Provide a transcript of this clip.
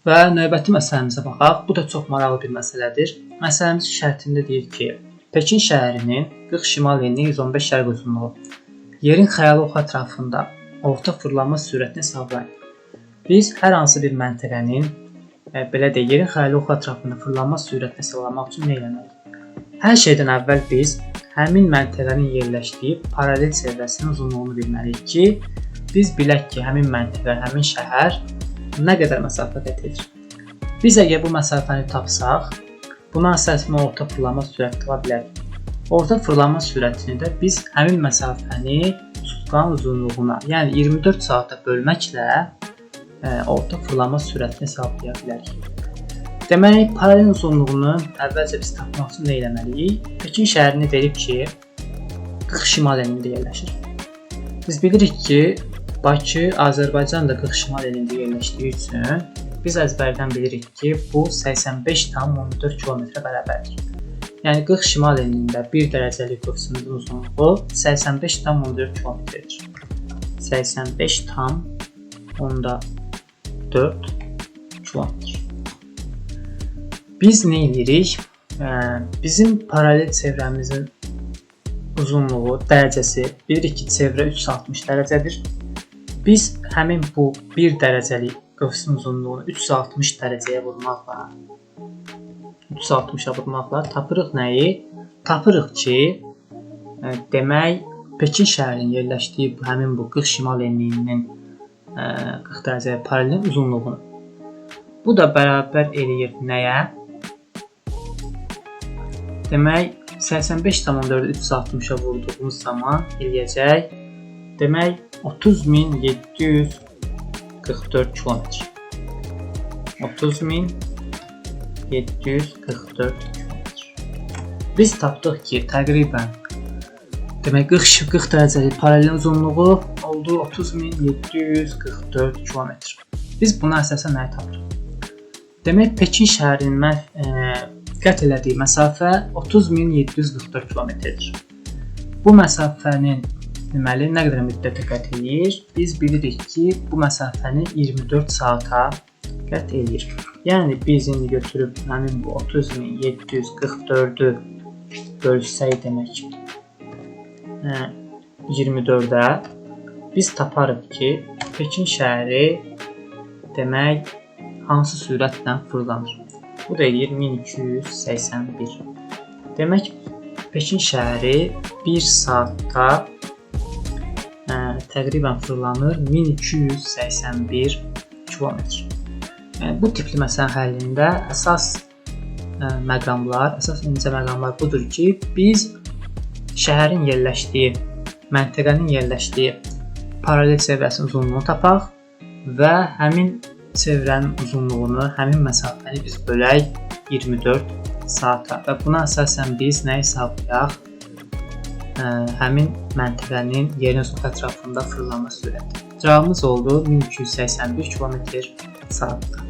Və növbəti məsələmizə baxaq. Bu da çox maraqlı bir məsələdir. Məsələmizin şərtində deyir ki, Pekin şəhərinin 40 şimal enliyi 115 şərq uzunluğu. Yerin xəyali ox ətrafında orta fırlanma sürətini hesablayın. Biz hər hansı bir məntəqənin belə də yerin xəyali ox ətrafında fırlanma sürətini hesablamaq üçün nə etməliyik? Hər şeydən əvvəl biz həmin məntəqənin yerləşdiyi paralel çevrəsinin uzunluğunu bilməliyik ki, biz bilək ki, həmin məntəqə, həmin şəhər nə qədər məsafə qət edir. Biz əgər bu məsafəni tapsaq, buna əsasən orta fırlanma sürəti tapa bilərik. Orta fırlanma sürətini də biz həmin məsafəni tutqanın uzunluğuna, yəni 24 saata bölməklə orta fırlanma sürətini hesablaya bilərik. Deməli, paralel uzunluğunu əvvəlcə biz tapmaq üçün nə etməliyik? Pekin şəhərini verib ki, 40 şimal enliyində yerləşir. Biz bilirik ki, Bakı, Azərbaycan da 40 şimal enliyində yerləşdiyi üçün biz əzbərdən bilirik ki, bu 85,14 km bərabərdir. Yəni 40 şimal enliyində 1 dərəcəlik qövsümümüzün uzunluğu 85,14 km-dir. 85,14 km. Biz nə edirik? Bizim paralel çevrəmizin uzunluğu, dərəcəsi bilirik ki, çevrə 360 dərəcədir. Biz həmin bu 1 dərəcəlik qövsüm uzunluğunu 360 dərəcəyə vurmaqla tapırıq nəyi? Tapırıq ki, demək Pekin şəhərinin yerləşdiyi həmin bu 40 şimal enliyinin 40 dərəcəyə paralel uzunluğunu. Bu da bərabər eləyir nəyə? Demək 85,4-ü 360-a vurduğumuz zaman eləyəcək. Demək 30.744 km. 30.744 km. Biz tapdıq ki, təqribən demək 40 dərəcəlik paralel uzunluğu oldu 30.744 km. Biz buna əsasən nəyi tapdıq? Demək Pekin şəhərinin qət elədiyi məsafə 30.744 km-dir. Bu məsafənin deməli nə qədər müddətə qət eləyir? Biz bilirik ki, bu məsafəni 24 saata qət eləyir. Yəni biz indi götürüb həmin bu 30.744-ü bölsək demək 24-ə biz taparıq ki, Pekin şəhəri demək hansı sürətlə fırlanır? Bu da eləyir 1281. Demək Pekin şəhəri 1 saatda təqribən fırlanır 1281 km. Bu tipli məsələ həllində əsas incə məqamlar budur ki, biz şəhərin yerləşdiyi, məntəqənin yerləşdiyi paralel çevrəsinin uzunluğunu tapaq və həmin çevrənin uzunluğunu, həmin məsafəni biz bölək 24 saata və buna əsasən biz nə hesablayaq? Həmin məntəqənin yerin ətrafında fırlanma sürəti. Cavabımız oldu 1281 km/saatda.